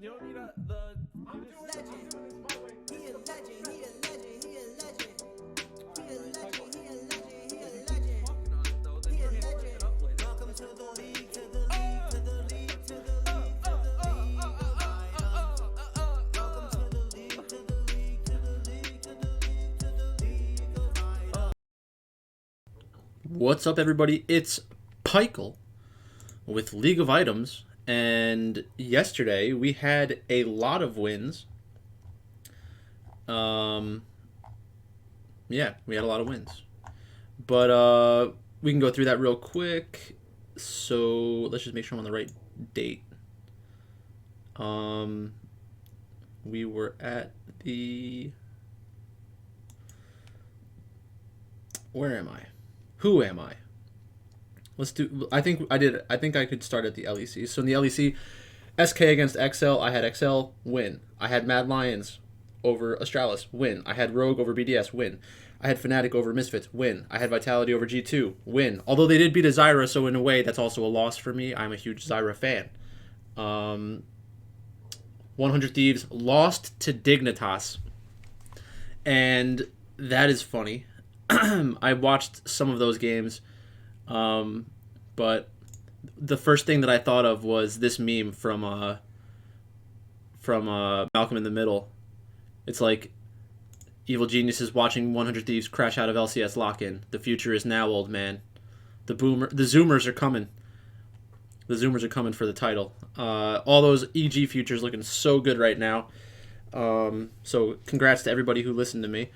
You don't need I'm doing this my way. He a legend, he a legend, he a legend. He a legend, he a legend, he a legend. He a legend. Welcome to the league, to the league, to the league, to the league, to the league of items. Welcome to the league, to the league, to the league, to the league, to the league of items. What's up, everybody? It's Pikel with League of Items, and yesterday we had a lot of wins. Yeah, we had a lot of wins, but we can go through that real quick. So let's just make sure I'm on the right date. We were at the. Where am I? Who am I? Let's do. I think I could start at the LEC. So in the LEC, SK against XL, I had XL win. I had Mad Lions over Astralis win. I had Rogue over BDS win. I had Fnatic over Misfits win. I had Vitality over G2 win. Although they did beat a Zyra, so in a way that's also a loss for me. I'm a huge Zyra fan. 100 Thieves lost to Dignitas, and that is funny. I watched some of those games, but the first thing that I thought of was this meme from Malcolm in the Middle. It's like evil geniuses watching 100 Thieves crash out of LCS lock-in. The future is now, old man. The Zoomers are coming. The Zoomers are coming for the title. All those EG futures looking so good right now. So congrats to everybody who listened to me.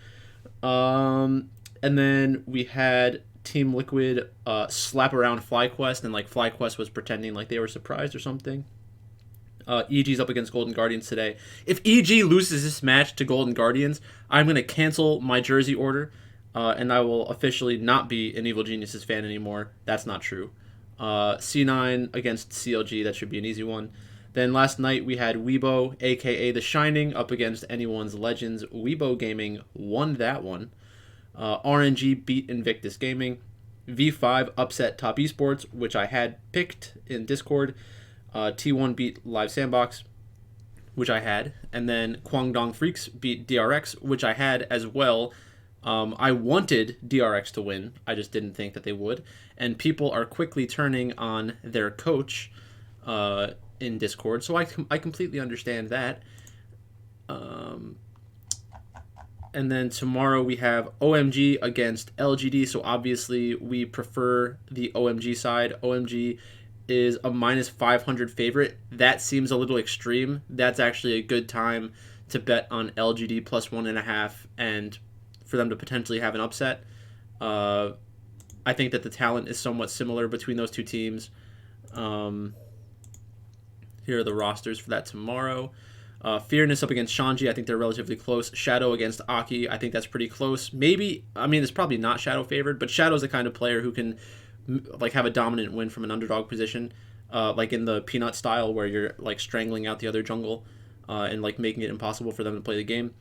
And then we had Team Liquid slap around FlyQuest, and like FlyQuest was pretending like they were surprised or something. EG's up against Golden Guardians today. If EG loses this match to Golden Guardians, I'm going to cancel my jersey order, and I will officially not be an Evil Geniuses fan anymore. That's not true. C9 against CLG, that should be an easy one. Then last night we had Weibo, a.k.a. The Shining, up against Anyone's Legends. Weibo Gaming won that one. RNG beat Invictus Gaming. V5 upset Top Esports, which I had picked in Discord. T1 beat Live Sandbox, which I had. And then Kwangdong Freaks beat DRX, which I had as well. I wanted DRX to win. I just didn't think that they would. And people are quickly turning on their coach in Discord, so I completely understand that. And then tomorrow we have OMG against LGD, so obviously we prefer the OMG side. OMG is a minus 500 favorite. That seems a little extreme. That's actually a good time to bet on LGD plus 1.5 and for them to potentially have an upset. I think that the talent is somewhat similar between those two teams. Here are the rosters for that tomorrow. Fearness up against Shanji. I think they're relatively close. Shadow against Aki. I think that's pretty close. Maybe, I mean, it's probably not Shadow favored, but Shadow's the kind of player who can like have a dominant win from an underdog position, like in the Peanut style where you're like strangling out the other jungle and like making it impossible for them to play the game.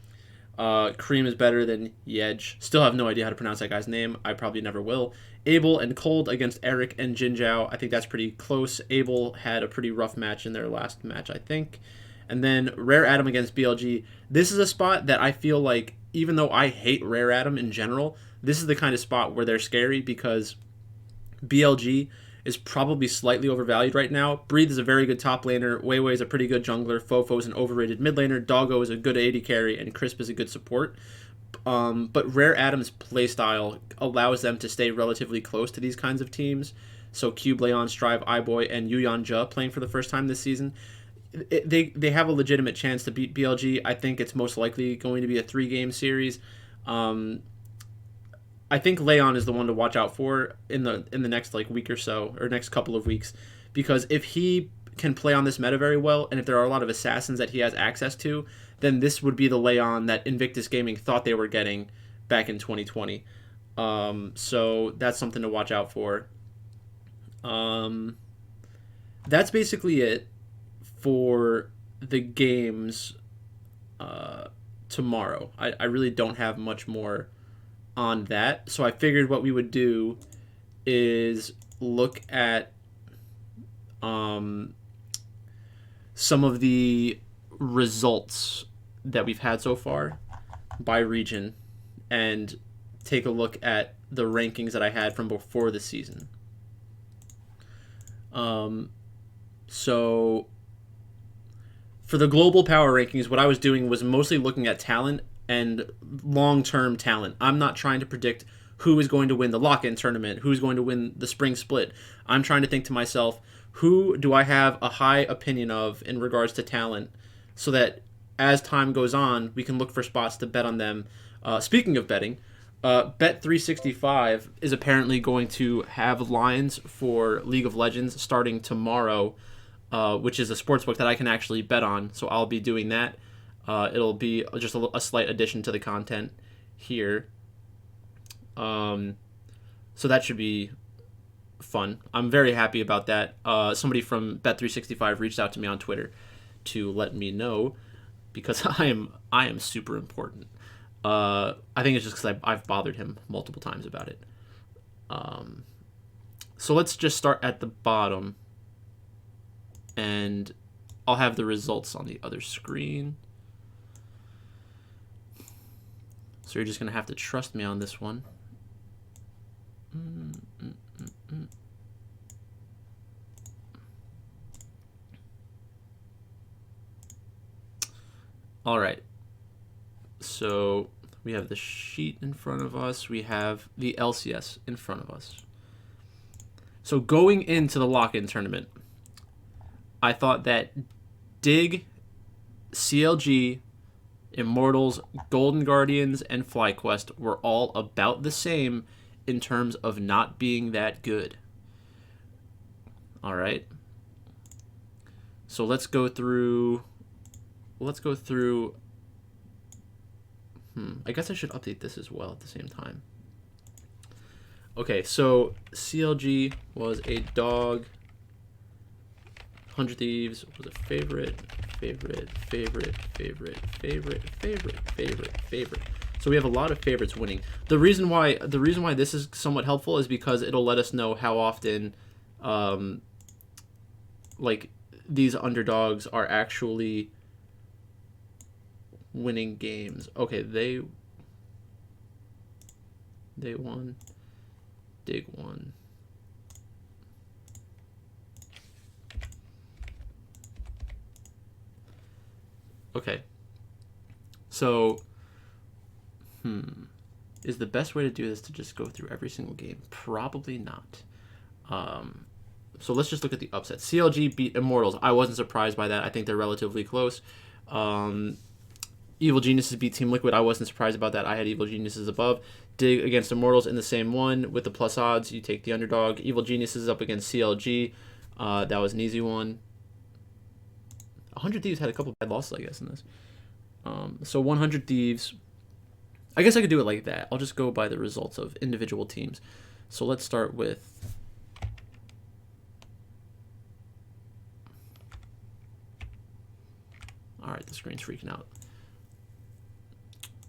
Cream is better than Yedge. Still have no idea how to pronounce that guy's name. I probably never will. Abel and Cold against Eric and Jinzhao. I think that's pretty close. Abel had a pretty rough match in their last match, I think. And then Rare Atom against BLG. This is a spot that I feel like, even though I hate Rare Atom in general, this is the kind of spot where they're scary because BLG is probably slightly overvalued right now. Breathe is a very good top laner. Weiwei is a pretty good jungler. Fofo is an overrated mid laner. Doggo is a good AD carry. And Crisp is a good support. But Rare Atom's playstyle allows them to stay relatively close to these kinds of teams. So Cube, Leon, Strive, iBoy, and Yuyan Ja playing for the first time this season. They have a legitimate chance to beat BLG. I think it's most likely going to be a 3-game series. I think Leon is the one to watch out for in the next like week or so, or next couple of weeks, because if he can play on this meta very well, and if there are a lot of assassins that he has access to, then this would be the Leon that Invictus Gaming thought they were getting back in 2020. So that's something to watch out for. That's basically it for the games tomorrow. I really don't have much more on that, so I figured what we would do is look at some of the results that we've had so far by region and take a look at the rankings that I had from before the season. So for the global power rankings, what I was doing was mostly looking at talent and long-term talent. I'm not trying to predict who is going to win the lock-in tournament, who's going to win the spring split. I'm trying to think to myself, who do I have a high opinion of in regards to talent, so that as time goes on, we can look for spots to bet on them. Speaking of betting, Bet365 is apparently going to have lines for League of Legends starting tomorrow, which is a sportsbook that I can actually bet on. So I'll be doing that. It'll be just a slight addition to the content here. So that should be fun. I'm very happy about that. Somebody from Bet365 reached out to me on Twitter to let me know, because I am super important. I think it's just because I've bothered him multiple times about it. So let's just start at the bottom, and I'll have the results on the other screen. So you're just going to have to trust me on this one. All right. So we have the sheet in front of us. We have the LCS in front of us. So going into the lock-in tournament, I thought that Dig, CLG, Immortals, Golden Guardians, and FlyQuest were all about the same in terms of not being that good. All right. So let's go through. I guess I should update this as well at the same time. Okay, so CLG was a dog. 100 Thieves was a favorite. So we have a lot of favorites winning. The reason why this is somewhat helpful is because it'll let us know how often like these underdogs are actually winning games. Okay, they won. Dig won. Okay. So, is the best way to do this to just go through every single game? Probably not. So let's just look at the upsets. CLG beat Immortals. I wasn't surprised by that. I think they're relatively close. Evil Geniuses beat Team Liquid. I wasn't surprised about that. I had Evil Geniuses above. Dig against Immortals in the same one with the plus odds. You take the underdog. Evil Geniuses up against CLG. That was an easy one. 100 Thieves had a couple bad losses, I guess, in this. So 100 Thieves. I guess I could do it like that. I'll just go by the results of individual teams. So let's start with... Alright, the screen's freaking out.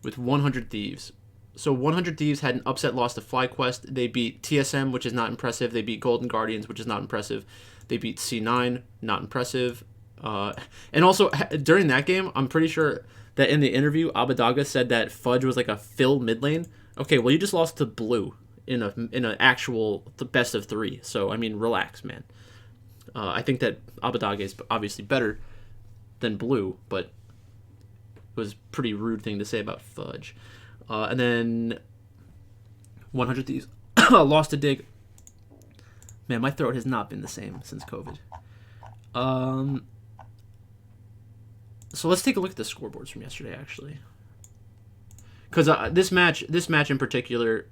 With 100 Thieves. So 100 Thieves had an upset loss to FlyQuest. They beat TSM, which is not impressive. They beat Golden Guardians, which is not impressive. They beat C9, not impressive. And also, during that game, I'm pretty sure that in the interview, Abadaga said that Fudge was like a fill mid lane. Okay, well, you just lost to Blue in an actual best of 3. So, I mean, relax, man. I think that Abadaga is obviously better than Blue, but it was a pretty rude thing to say about Fudge. And then 100 Thieves lost to Dig. Man, my throat has not been the same since COVID. So let's take a look at the scoreboards from yesterday, actually, because this match in particular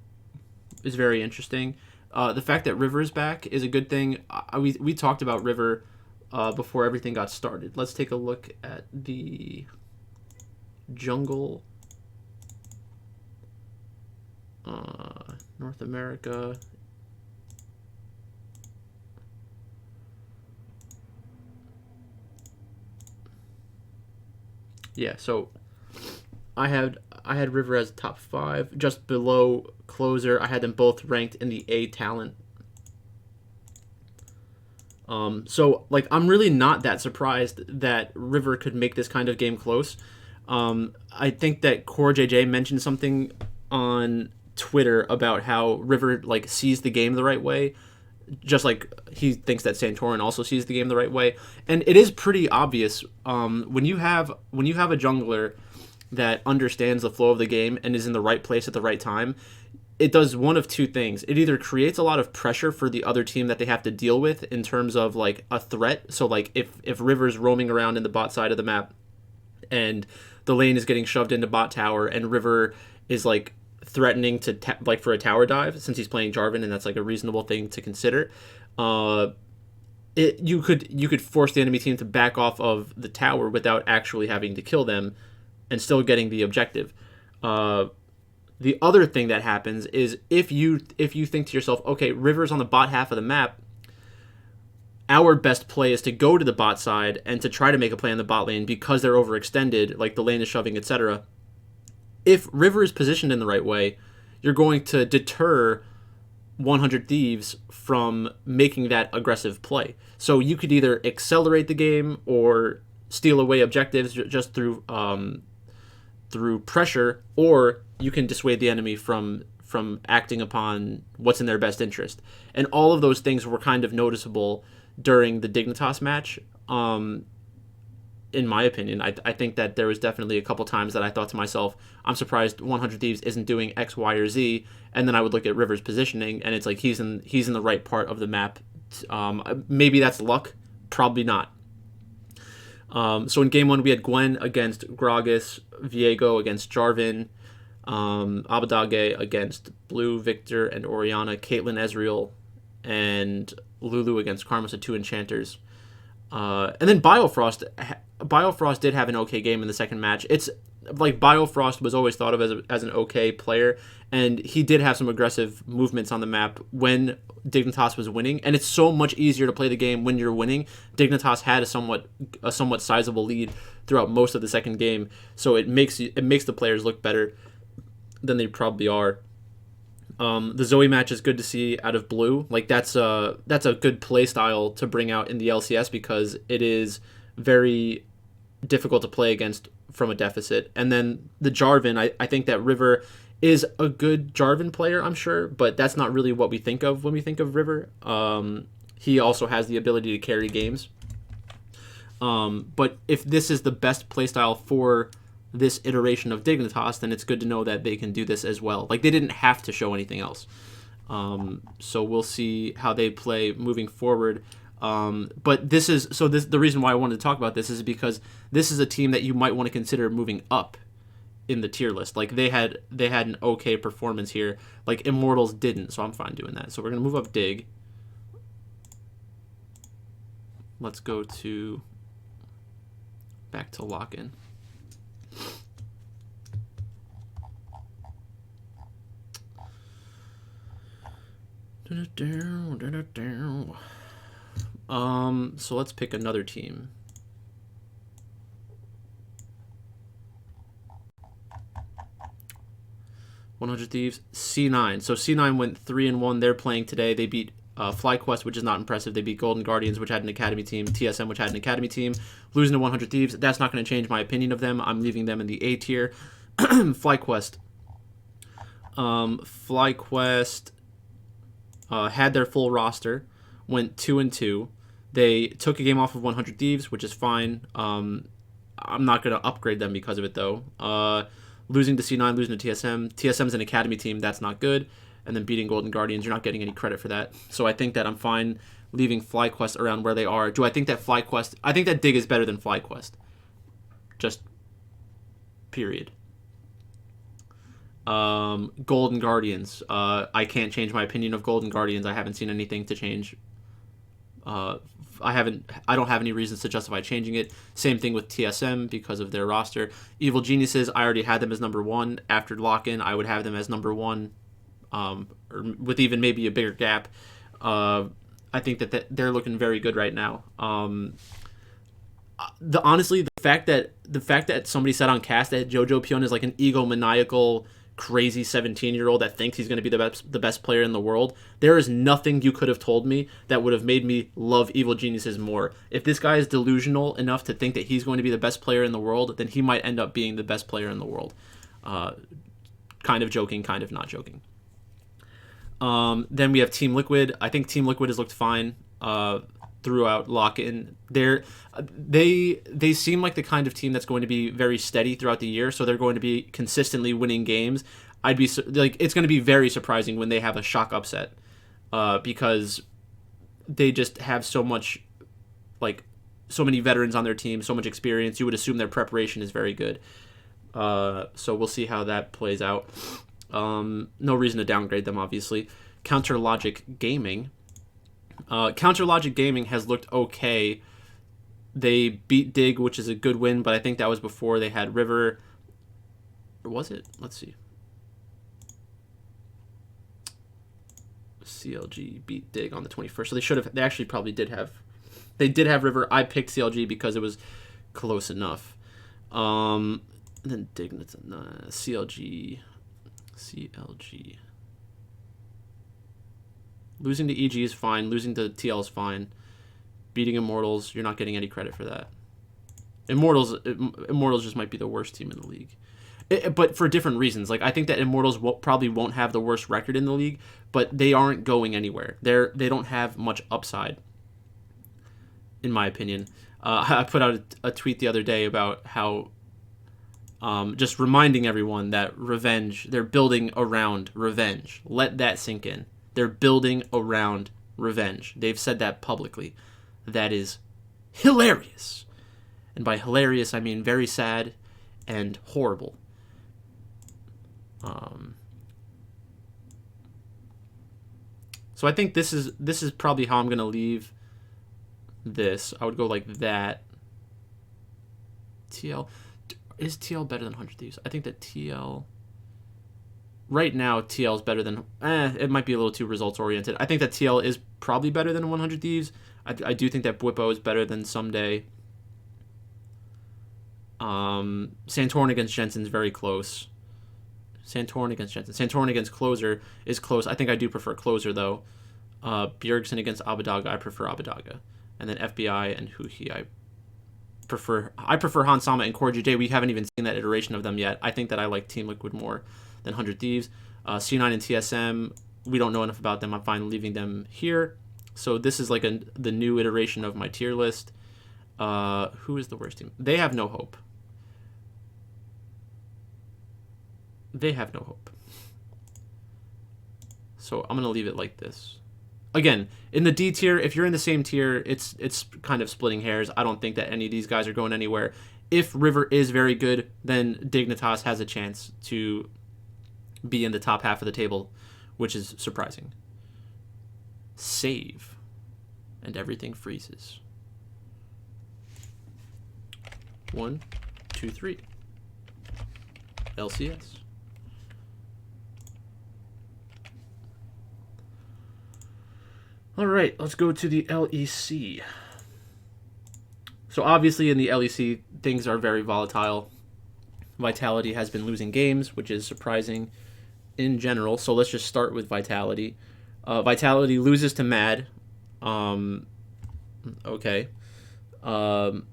is very interesting. The fact that River is back is a good thing. We talked about River before everything got started. Let's take a look at the jungle. North America. Yeah, so I had River as top 5, just below Closer. I had them both ranked in the A talent. So like I'm really not that surprised that River could make this kind of game close. I think that Core JJ mentioned something on Twitter about how River like sees the game the right way, just like he thinks that Santorin also sees the game the right way, and it is pretty obvious when you have a jungler that understands the flow of the game and is in the right place at the right time. It does one of two things. It either creates a lot of pressure for the other team that they have to deal with in terms of like a threat. So like if River's roaming around in the bot side of the map and the lane is getting shoved into bot tower and River is like threatening to like for a tower dive since he's playing Jarvan and that's like a reasonable thing to consider. You could force the enemy team to back off of the tower without actually having to kill them and still getting the objective. The other thing that happens is if you think to yourself, okay, River's on the bot half of the map, our best play is to go to the bot side and to try to make a play on the bot lane because they're overextended, like the lane is shoving, etc. If River is positioned in the right way, you're going to deter 100 Thieves from making that aggressive play. So you could either accelerate the game or steal away objectives just through pressure, or you can dissuade the enemy from acting upon what's in their best interest. And all of those things were kind of noticeable during the Dignitas match. In my opinion, I think that there was definitely a couple times that I thought to myself, I'm surprised 100 Thieves isn't doing X, Y, or Z. And then I would look at River's positioning, and it's like he's in the right part of the map. Maybe that's luck, probably not. So in game one, we had Gwen against Gragas, Viego against Jarvan, Abadage against Blue, Victor, and Orianna, Caitlyn, Ezreal, and Lulu against Karma, so 2 enchanters. And then Biofrost did have an okay game in the second match. It's like Biofrost was always thought of as an okay player, and he did have some aggressive movements on the map when Dignitas was winning, and it's so much easier to play the game when you're winning. Dignitas had a somewhat sizable lead throughout most of the second game, so it makes the players look better than they probably are. The Zoe match is good to see out of Blue. Like that's a good play style to bring out in the LCS because it is very difficult to play against from a deficit. And then the Jarvan, I think that River is a good Jarvan player, I'm sure, but that's not really what we think of when we think of River. He also has the ability to carry games. But if this is the best playstyle for this iteration of Dignitas, then it's good to know that they can do this as well. Like, they didn't have to show anything else. So we'll see how they play moving forward. But the reason why I wanted to talk about this is because this is a team that you might want to consider moving up in the tier list. Like, they had an okay performance here. Like, Immortals didn't, so I'm fine doing that. So we're going to move up Dig. Let's go back to lock-in. So let's pick another team. $100 Thieves, C9. So C9 went 3-1. They're playing today. They beat FlyQuest, which is not impressive. They beat Golden Guardians, which had an academy team. TSM, which had an academy team. Losing to 100 Thieves. That's not going to change my opinion of them. I'm leaving them in the A tier. FlyQuest. FlyQuest had their full roster. Went 2-2. They took a game off of 100 Thieves, which is fine. I'm not going to upgrade them because of it, though. Losing to C9, losing to TSM. TSM's an academy team. That's not good. And then beating Golden Guardians, you're not getting any credit for that. So I think that I'm fine leaving FlyQuest around where they are. Do I think that FlyQuest... I think that Dig is better than FlyQuest. Just period. Golden Guardians. I can't change my opinion of Golden Guardians. I haven't seen anything to change. I don't have any reasons to justify changing it. Same thing with TSM because of their roster. Evil Geniuses, I already had them as number 1. After lock-in, I would have them as number 1, or with even maybe a bigger gap. I think that they're looking very good right now. Honestly, the fact that somebody said on cast that Jojo Pion is like an egomaniacal crazy 17-year-old that thinks he's going to be the best player in the world. There is nothing you could have told me that would have made me love Evil Geniuses more. If this guy is delusional enough to think that he's going to be the best player in the world, then he might end up being the best player in the world. Kind of joking, kind of not joking. Then we have Team Liquid. I think Team Liquid has looked fine throughout lock-in. They seem like the kind of team that's going to be very steady throughout the year, so they're going to be consistently winning games. It's going to be very surprising when they have a shock upset, because they just have so many veterans on their team, so much experience. You would assume their preparation is very good. So we'll see how that plays out. No reason to downgrade them, obviously. Counter Logic Gaming. Counter Logic Gaming has looked okay. They beat Dig, which is a good win, but I think that was before they had River. Or was it? Let's see. CLG beat Dig on the 21st. So they actually probably did have River. I picked CLG because it was close enough. And then Dig, CLG. Losing to EG is fine. Losing to TL is fine. Beating Immortals, you're not getting any credit for that. Immortals just might be the worst team in the league. But for different reasons. Like, I think that Immortals probably won't have the worst record in the league, but they aren't going anywhere. They don't have much upside, in my opinion. I put out a tweet the other day about how just reminding everyone that Revenge, they're building around Revenge. Let that sink in. They're building around Revenge. They've said that publicly. That is hilarious. And by hilarious, I mean very sad and horrible. So I think this is probably how I'm going to leave this. I would go like that. TL. Is TL better than 100 Thieves? I think that TL... Right now, TL is better than... it might be a little too results-oriented. I think that TL is probably better than 100 Thieves. I do think that Bwippo is better than Someday. Santorin against Jensen is very close. Santorin against Jensen. Santorin against Closer is close. I think I do prefer Closer, though. Bjergsen against Abadaga, I prefer Abadaga. And then FBI and Huhi, I prefer Hansama and Corji. We haven't even seen that iteration of them yet. I think that I like Team Liquid more than 100 Thieves. C9 and TSM, we don't know enough about them. I'm fine leaving them here. So this is like the new iteration of my tier list. Who is the worst team? They have no hope. They have no hope. So I'm going to leave it like this. Again, in the D tier, if you're in the same tier, it's kind of splitting hairs. I don't think that any of these guys are going anywhere. If River is very good, then Dignitas has a chance to be in the top half of the table, which is surprising. Save. And everything freezes. 1, 2, 3. LCS. All right, let's go to the LEC. So obviously in the LEC, things are very volatile. Vitality has been losing games, which is surprising in general. So let's just start with Vitality. Vitality loses to Mad. Okay. Actually,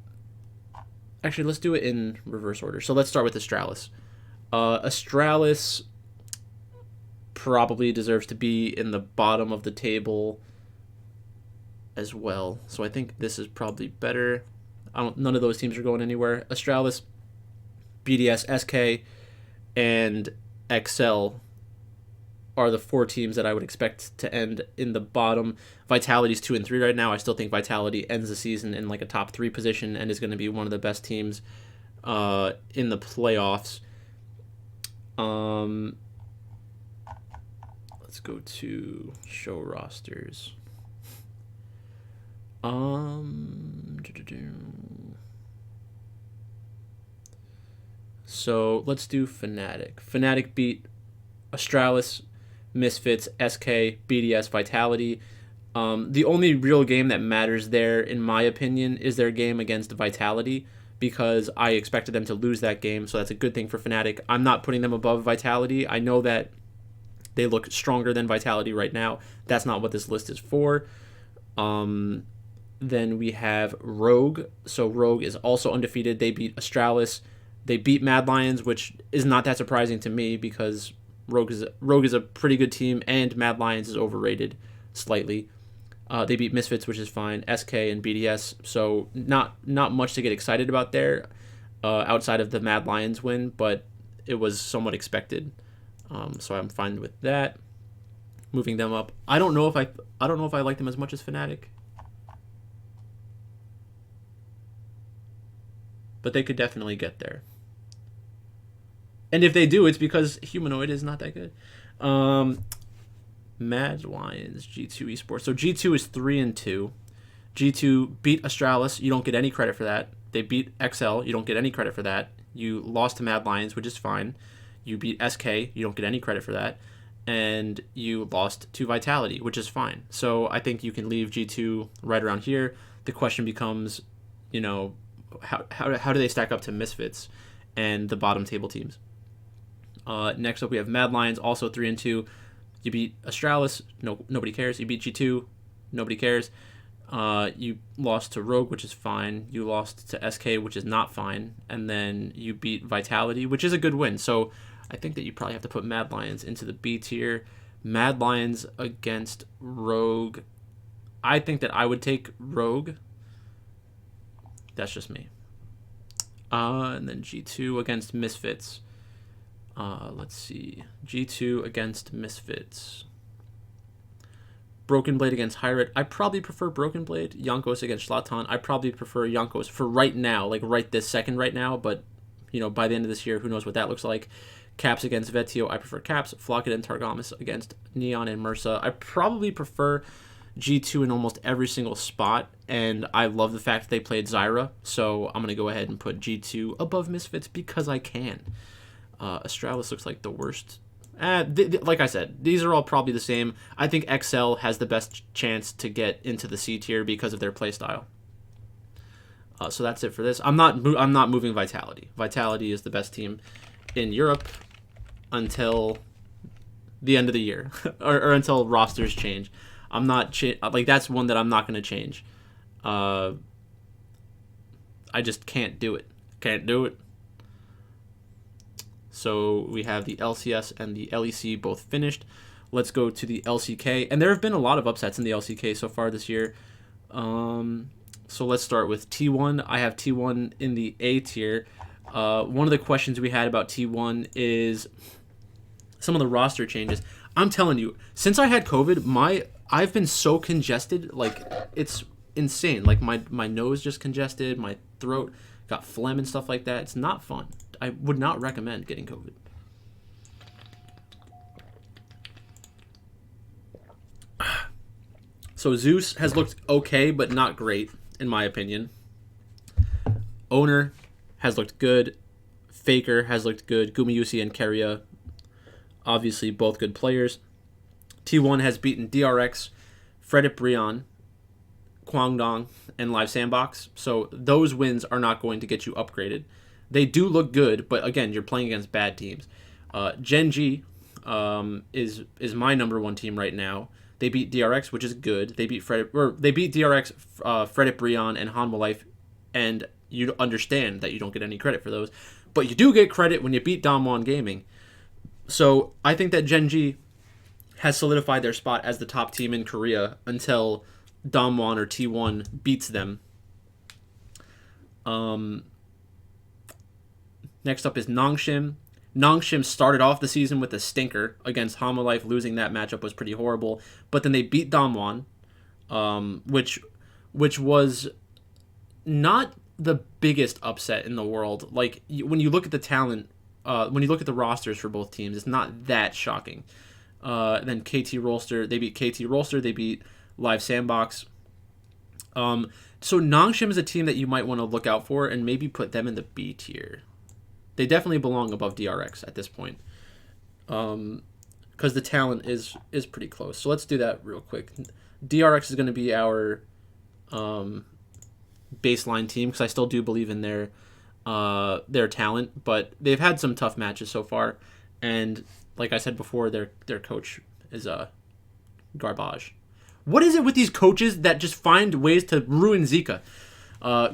let's do it in reverse order. So let's start with Astralis. Astralis probably deserves to be in the bottom of the table as well. So I think this is probably better. None of those teams are going anywhere. Astralis, BDS, SK, and XL are the 4 teams that I would expect to end in the bottom. Vitality's 2 and 3 right now. I still think Vitality ends the season in like a top 3 position and is going to be one of the best teams in the playoffs. Let's go to show rosters. So let's do Fnatic. Fnatic beat Astralis, Misfits, SK, BDS, Vitality. The only real game that matters there, in my opinion, is their game against Vitality, because I expected them to lose that game, so that's a good thing for Fnatic. I'm not putting them above Vitality. I know that they look stronger than Vitality right now. That's not what this list is for. Then we have Rogue. So Rogue is also undefeated. They beat Astralis. They beat Mad Lions, which is not that surprising to me because Rogue is a pretty good team, and Mad Lions is overrated slightly. They beat Misfits, which is fine. SK and BDS, so not much to get excited about there, outside of the Mad Lions win, but it was somewhat expected. So I'm fine with that. Moving them up. I don't know if I like them as much as Fnatic, but they could definitely get there. And if they do, it's because Humanoid is not that good. Mad Lions, G2 Esports. So G2 is 3-2. G2 beat Astralis. You don't get any credit for that. They beat XL. You don't get any credit for that. You lost to Mad Lions, which is fine. You beat SK. You don't get any credit for that. And you lost to Vitality, which is fine. So I think you can leave G2 right around here. The question becomes, how do they stack up to Misfits and the bottom table teams? Next up, we have Mad Lions, also 3-2. You beat Astralis, nobody cares. You beat G2, nobody cares. You lost to Rogue, which is fine. You lost to SK, which is not fine. And then you beat Vitality, which is a good win. So I think that you probably have to put Mad Lions into the B tier. Mad Lions against Rogue. I think that I would take Rogue. That's just me. And then G2 against Misfits. Let's see. G2 against Misfits. Broken Blade against Hyrit. I probably prefer Broken Blade. Yonkos against Zlatan. I probably prefer Yonkos for right now, like right this second right now, but by the end of this year, who knows what that looks like. Caps against Vetio. I prefer Caps. Flocket and Targamas against Neon and Mursa. I probably prefer G2 in almost every single spot, and I love the fact that they played Zyra, so I'm going to go ahead and put G2 above Misfits because I can. Astralis looks like the worst. Like I said, these are all probably the same. I think XL has the best chance to get into the C tier because of their playstyle. So that's it for this. I'm not moving Vitality. Vitality is the best team in Europe until the end of the year or until rosters change. I'm not that's one that I'm not going to change. I just can't do it. Can't do it. So we have the LCS and the LEC both finished. Let's go to the LCK. And there have been a lot of upsets in the LCK so far this year. So let's start with T1. I have T1 in the A tier. One of the questions we had about T1 is some of the roster changes. I'm telling you, since I had COVID, I've been so congested, like it's insane. Like my nose just congested, my throat got phlegm and stuff like that. It's not fun. I would not recommend getting COVID. So Zeus has looked okay, but not great, in my opinion. Owner has looked good. Faker has looked good. Gumayusi and Keria, obviously both good players. T1 has beaten DRX, Fredip Brion, Kwangdong, and Live Sandbox. So those wins are not going to get you upgraded. They do look good, but again, you're playing against bad teams. Gen G is my number one team right now. They beat DRX, which is good. They beat DRX, Fredip Brion, and Hanwha Life, and you understand that you don't get any credit for those, but you do get credit when you beat Damwon Gaming. So I think that Gen G has solidified their spot as the top team in Korea until Damwon or T1 beats them. Next up is Nongshim. Nongshim started off the season with a stinker against Hanwha Life. Losing that matchup was pretty horrible. But then they beat Damwon, which was not the biggest upset in the world. Like, when you look at the talent, when you look at the rosters for both teams, it's not that shocking. Then KT Rolster, they beat KT Rolster. They beat Live Sandbox. So Nongshim is a team that you might want to look out for and maybe put them in the B tier. They definitely belong above DRX at this point, because the talent is pretty close. So let's do that real quick. DRX is going to be our baseline team because I still do believe in their their talent, but they've had some tough matches so far. And like I said before, their coach is garbage. What is it with these coaches that just find ways to ruin Zika?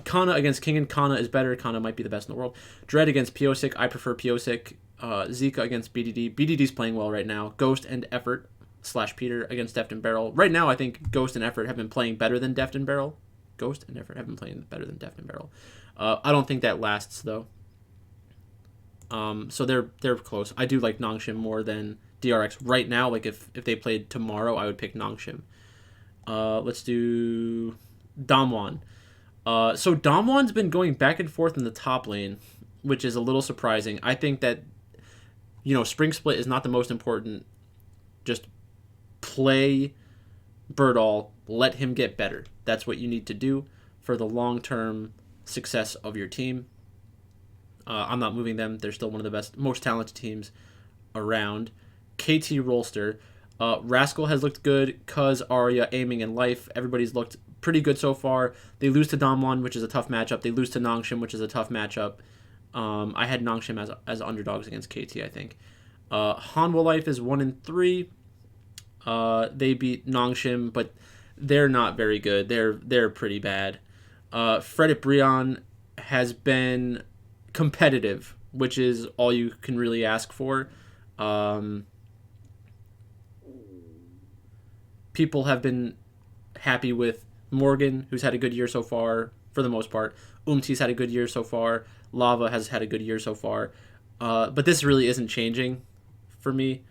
Kana against Kingen. Kana is better. Kana might be the best in the world. Dread against Piosik. I prefer Piosik. Zika against BDD. BDD's playing well right now. Ghost and Effort / Peter against Deft and Barrel. Right now, I think Ghost and Effort have been playing better than Deft and Barrel. Ghost and Effort have been playing better than Deft and Barrel. I don't think that lasts, though. So they're close. I do like Nongshim more than DRX right now. Like if they played tomorrow, I would pick Nongshim. Let's do Damwon. So Damwon's been going back and forth in the top lane, which is a little surprising. I think that, Spring Split is not the most important. Just play Birdall, let him get better. That's what you need to do for the long-term success of your team. I'm not moving them. They're still one of the best, most talented teams around. KT Rolster. Rascal has looked good. Cuz, Arya, Aiming, and Life. Everybody's looked pretty good so far. They lose to Damwon, which is a tough matchup. They lose to Nongshim, which is a tough matchup. I had Nongshim as underdogs against KT, I think. Hanwha Life is 1-3. They beat Nongshim, but they're not very good. They're pretty bad. Fredit Brion has been competitive, which is all you can really ask for. People have been happy with Morgan, who's had a good year so far, for the most part. Umti's had a good year so far. Lava has had a good year so far. But this really isn't changing for me.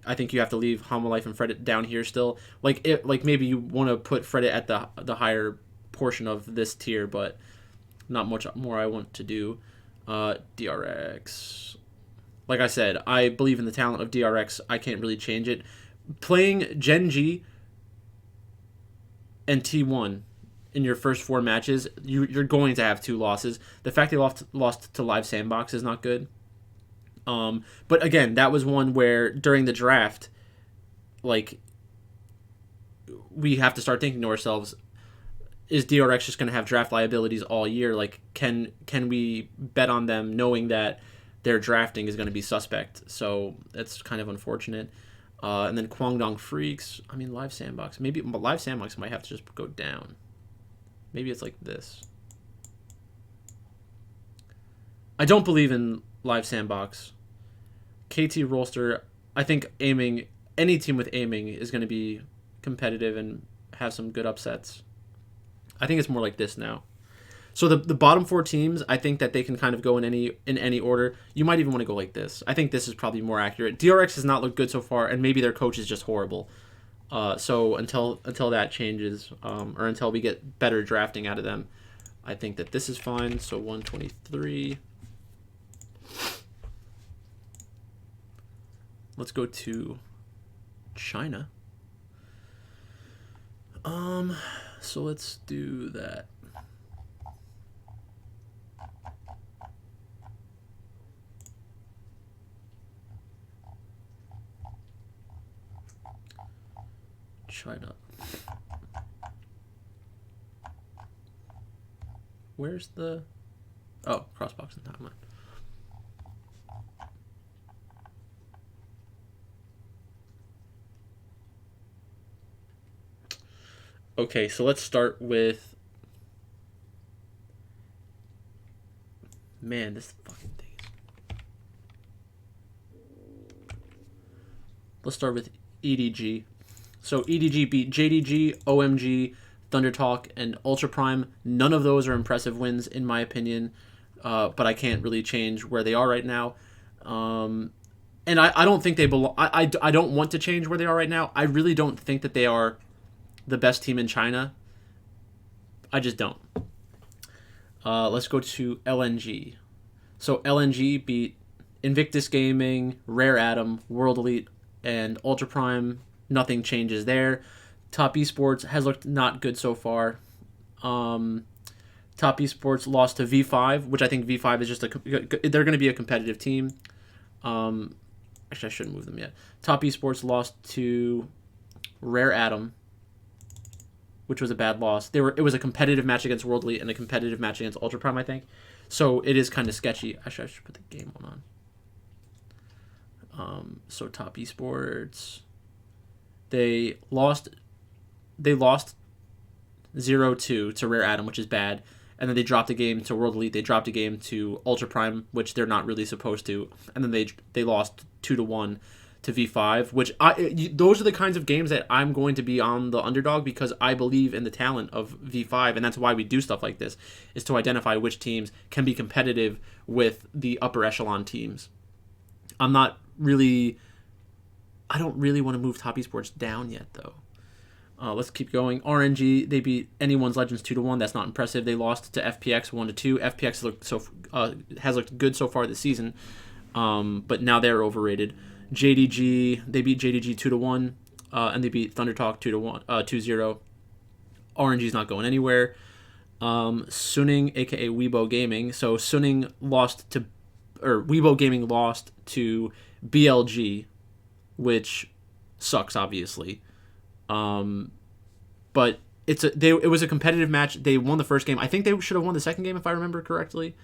I think you have to leave Hanwha Life and Fredit down here still. Like maybe you want to put Fredit at the higher portion of this tier, but not much more I want to do. DRX. Like I said, I believe in the talent of DRX. I can't really change it. Playing Gen G and T1 in your first 4 matches, you're going to have 2 losses. The fact they lost to Live Sandbox is not good. But again, that was one where during the draft, like, we have to start thinking to ourselves, is DRX just going to have draft liabilities all year? Like, can we bet on them knowing that their drafting is going to be suspect? So that's kind of unfortunate. And then Kwangdong Freaks. I mean, Live Sandbox. Maybe Live Sandbox might have to just go down. Maybe it's like this. I don't believe in Live Sandbox. KT Rolster. I think any team with aiming is going to be competitive and have some good upsets. I think it's more like this now. So the bottom 4 teams, I think that they can kind of go in any order. You might even want to go like this. I think this is probably more accurate. DRX has not looked good so far, and maybe their coach is just horrible. So until that changes, or until we get better drafting out of them, I think that this is fine. So 123. Let's go to China. So let's do that. China. Where's the... Oh, crossbox and timeline. Okay, so let's start with... Man, this fucking thing is... Let's start with EDG. So EDG beat JDG, OMG, Thunder Talk, and Ultra Prime. None of those are impressive wins, in my opinion. But I can't really change where they are right now. And I don't think they belong... I don't want to change where they are right now. I really don't think that they are the best team in China. I just don't. Let's go to LNG. So LNG beat Invictus Gaming, Rare Atom, World Elite, and Ultra Prime. Nothing changes there. Top Esports has looked not good so far. Top Esports lost to V5, which I think V5 is just they're going to be a competitive team. Actually, I shouldn't move them yet. Top Esports lost to Rare Atom. which was a bad loss. It was a competitive match against World Elite and a competitive match against Ultra Prime, I think. So it is kind of sketchy. Actually, I should put the game one on. So top esports, they lost 0-2 to Rare Atom, which is bad. And then they dropped a game to World Elite. They dropped a game to Ultra Prime, which they're not really supposed to. And then they lost 2-1 to V5, which those are the kinds of games that I'm going to be on the underdog because I believe in the talent of V5, and that's why we do stuff like this, is to identify which teams can be competitive with the upper echelon teams. I don't really want to move top esports down yet, though. Let's keep going. RNG, they beat Anyone's Legends 2-1. That's not impressive. They lost to FPX 1-2. FPX has looked good so far this season, but now they're overrated. JDG, they beat JDG 2-1, and they beat Thundertalk 2-0. RNG's not going anywhere. Suning, aka Weibo Gaming. So Suning Weibo Gaming lost to BLG, which sucks, obviously. But it was a competitive match. They won the first game. I think they should have won the second game if I remember correctly.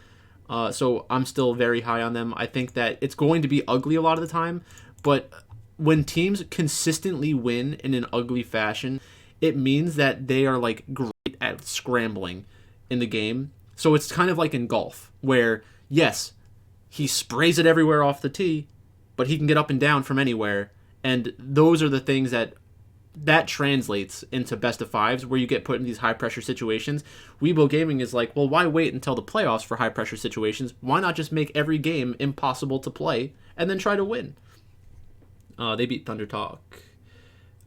So I'm still very high on them. I think that it's going to be ugly a lot of the time, but when teams consistently win in an ugly fashion, it means that they are like great at scrambling in the game. So it's kind of like in golf, where yes, he sprays it everywhere off the tee, but he can get up and down from anywhere. And those are the things that translates into best of fives, where you get put in these high pressure situations. Weibo Gaming is like, well, why wait until the playoffs for high pressure situations? Why not just make every game impossible to play and then try to win? They beat Thunder Talk,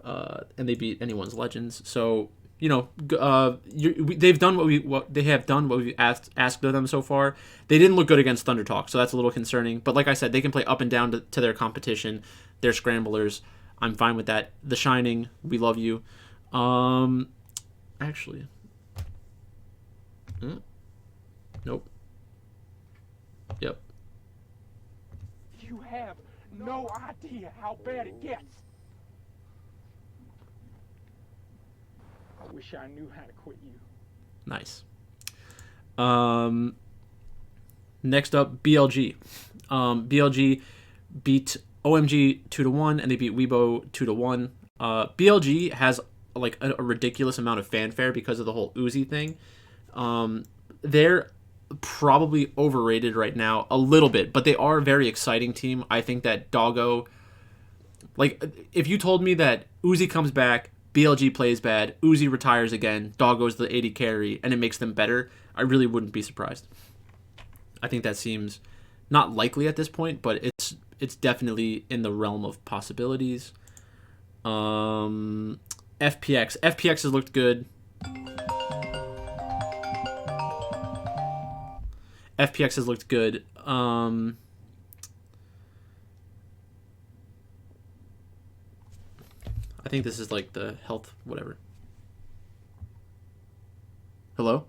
and they beat Anyone's Legends. So they've done what they have done what we asked of them so far. They didn't look good against Thunder Talk, so that's a little concerning. But like I said, they can play up and down to their competition. They're scramblers. I'm fine with that. The Shining, we love you. Actually. Nope. Yep. You have no idea how bad it gets. I wish I knew how to quit you. Nice. Next up, BLG. BLG beat OMG 2-1, and they beat Weibo 2-1. BLG has like a ridiculous amount of fanfare because of the whole Uzi thing. They're probably overrated right now a little bit, but they are a very exciting team. I think that Doggo, like, if you told me that Uzi comes back, BLG plays bad, Uzi retires again, Doggo's the AD carry, and it makes them better, I really wouldn't be surprised. I think that seems not likely at this point, but it's definitely in the realm of possibilities. FPX has looked good. FPX has looked good. I think this is like the health, whatever. Hello?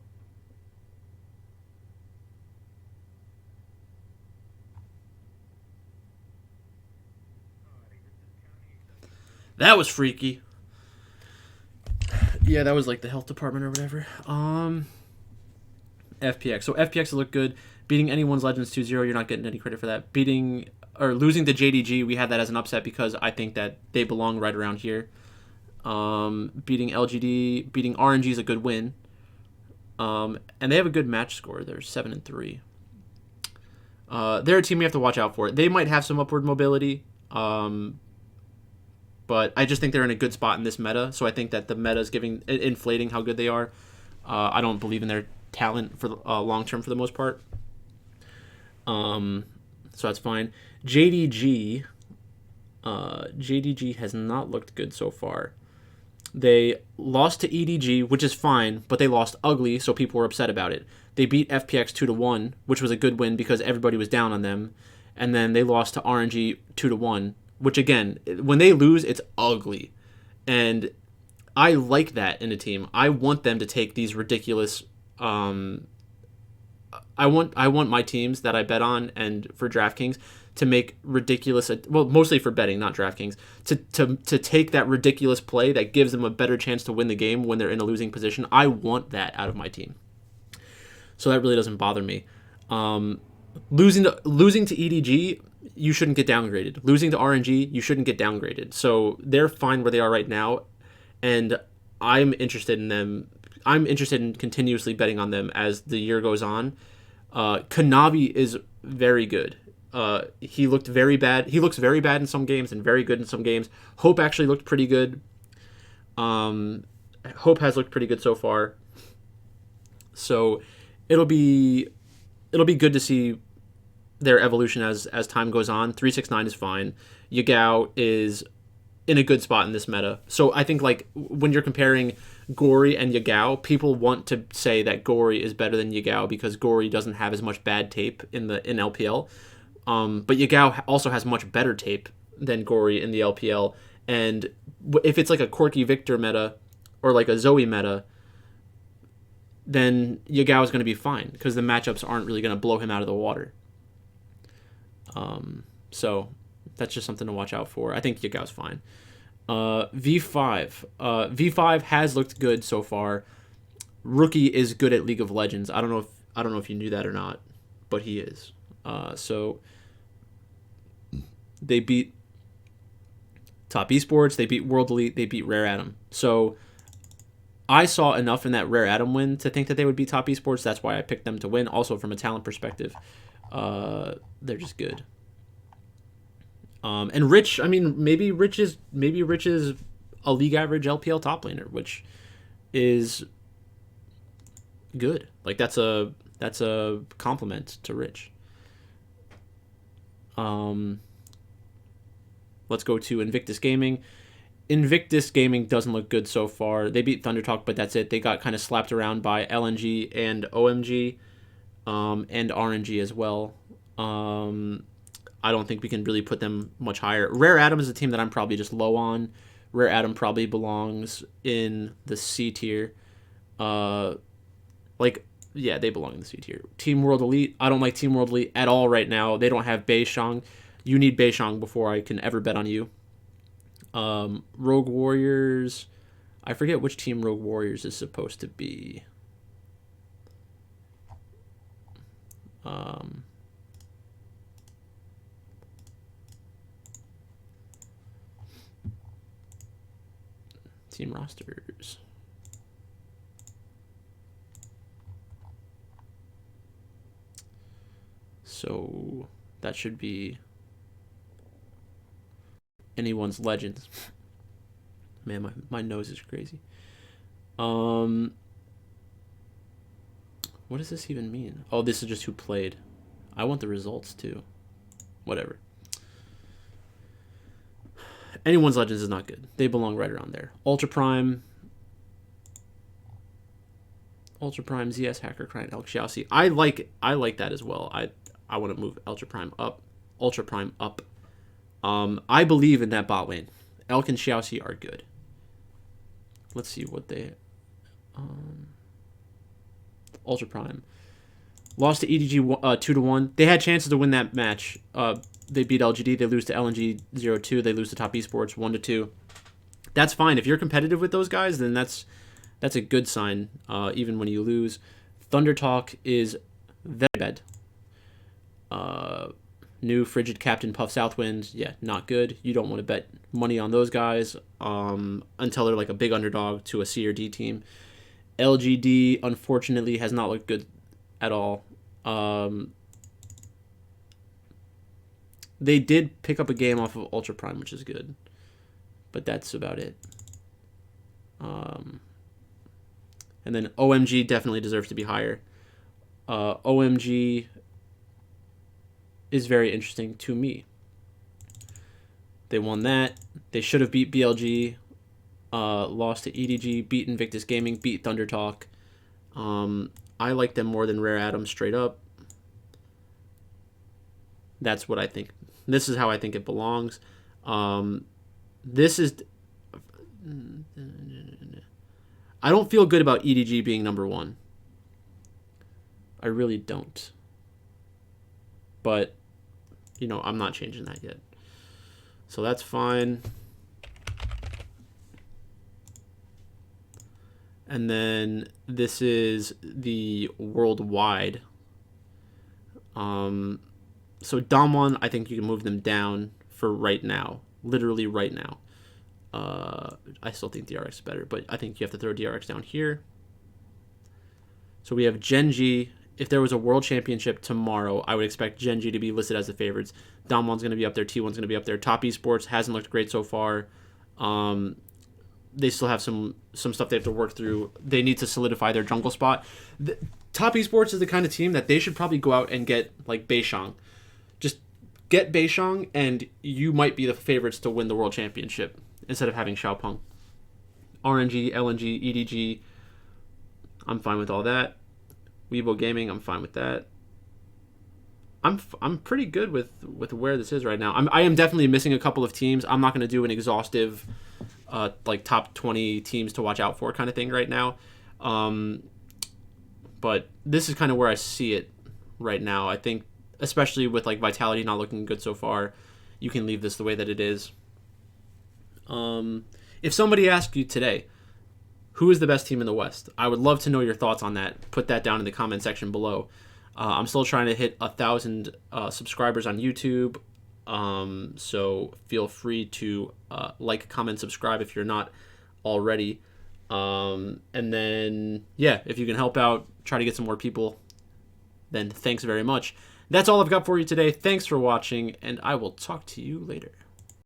That was freaky. Yeah, that was like the health department or whatever. FPX. So FPX looked good. Beating Anyone's Legends 2-0, you're not getting any credit for that. Losing to JDG, we had that as an upset because I think that they belong right around here. Beating LGD, beating RNG is a good win. And they have a good match score. They're 7-3. They're a team we have to watch out for. They might have some upward mobility. But I just think they're in a good spot in this meta. So I think that the meta is inflating how good they are. I don't believe in their talent for long term for the most part. So that's fine. JDG has not looked good so far. They lost to EDG, which is fine, but they lost ugly, so people were upset about it. They beat FPX 2-1, which was a good win because everybody was down on them. And then they lost to RNG 2-1, which again, when they lose, it's ugly. And I like that in a team. I want them to take these ridiculous I want my teams that I bet on and for DraftKings to make ridiculous, well, mostly for betting, not DraftKings, to take that ridiculous play that gives them a better chance to win the game when they're in a losing position. I want that out of my team. So that really doesn't bother me. Losing to EDG, you shouldn't get downgraded. Losing to RNG, you shouldn't get downgraded. So they're fine where they are right now, and I'm interested in them. I'm interested in continuously betting on them as the year goes on. Kanavi is very good. He looked very bad. He looks very bad in some games and very good in some games. Hope actually looked pretty good. Hope has looked pretty good so far. So it'll be good to see their evolution as time goes on. 369 is fine. Yagao is in a good spot in this meta. So I think like when you're comparing Gory and Yagao, people want to say that Gory is better than Yagao because Gory doesn't have as much bad tape in LPL. But Yagao also has much better tape than Gory in the LPL. And if it's like a Corky Victor meta or like a Zoe meta, then Yagao is going to be fine because the matchups aren't really going to blow him out of the water. So that's just something to watch out for. I think Yagao's fine. V5. V5 has looked good so far. Rookie is good at League of Legends. I don't know if you knew that or not, but he is. So they beat Top Esports, they beat World Elite, they beat Rare Atom. So I saw enough in that Rare Atom win to think that they would beat Top Esports. That's why I picked them to win. Also from a talent perspective, they're just good. And Rich, I mean, maybe Rich is a league average LPL top laner, which is good. Like that's a compliment to Rich. Let's go to Invictus Gaming. Invictus Gaming doesn't look good so far. They beat Thundertalk, but that's it. They got kind of slapped around by LNG and OMG, and RNG as well. I don't think we can really put them much higher. Rare Atom is a team that I'm probably just low on. Rare Atom probably belongs in the C tier. They belong in the C tier. Team World Elite, I don't like Team World Elite at all right now. They don't have Beishang. You need Beishang before I can ever bet on you. Rogue Warriors, I forget which team Rogue Warriors is supposed to be. Team rosters. So that should be anyone's Legends. Man, my nose is crazy. What does this even mean? Oh, this is just who played. I want the results too. Whatever. Anyone's Legends is not good. They belong right around there. Ultra Prime, ZS Hacker, Crying, Elk Xiaoxi. I like that as well. I want to move Ultra Prime up. I believe in that bot lane. Elk and Xiaoxi are good. Let's see what they... Ultra Prime. Lost to EDG 2-1. They had chances to win that match. They beat LGD. They lose to LNG 0-2. They lose to Top Esports 1-2. That's fine. If you're competitive with those guys, then that's a good sign, even when you lose. Thunder Talk is very bad. New Frigid Captain Puff Southwind, yeah, not good. You don't want to bet money on those guys until they're like a big underdog to a C or D team. LGD, unfortunately, has not looked good at all. They did pick up a game off of Ultra Prime, which is good. But that's about it. And then OMG definitely deserves to be higher. OMG is very interesting to me. They won that. They should have beat BLG. Lost to EDG. Beat Invictus Gaming. Beat Thunder Talk. I like them more than Rare Atom straight up. That's what I think. This is how I think it belongs. This is... I don't feel good about EDG being number one. I really don't. But, you know, I'm not changing that yet. So that's fine. And then this is the worldwide. So Damwon, I think you can move them down for right now. Literally right now. I still think DRX is better, but I think you have to throw DRX down here. So we have Genji. If there was a world championship tomorrow, I would expect Genji to be listed as the favorites. Damwon's going to be up there. T1's going to be up there. Top Esports hasn't looked great so far. They still have some stuff they have to work through. They need to solidify their jungle spot. Top Esports is the kind of team that they should probably go out and get like Beishang. Just get Beishang, and you might be the favorites to win the world championship instead of having Xiaopeng. RNG, LNG, EDG, I'm fine with all that. Weibo Gaming, I'm fine with that. I'm pretty good with where this is right now. I am definitely missing a couple of teams. I'm not going to do an exhaustive like top 20 teams to watch out for kind of thing right now. But this is kind of where I see it right now. I think especially with like Vitality not looking good so far, you can leave this the way that it is. If somebody asked you today, who is the best team in the West? I would love to know your thoughts on that. Put that down in the comment section below. I'm still trying to hit 1,000 subscribers on YouTube. So feel free to like, comment, subscribe if you're not already. And then, yeah, if you can help out, try to get some more people, then thanks very much. That's all I've got for you today. Thanks for watching, and I will talk to you later.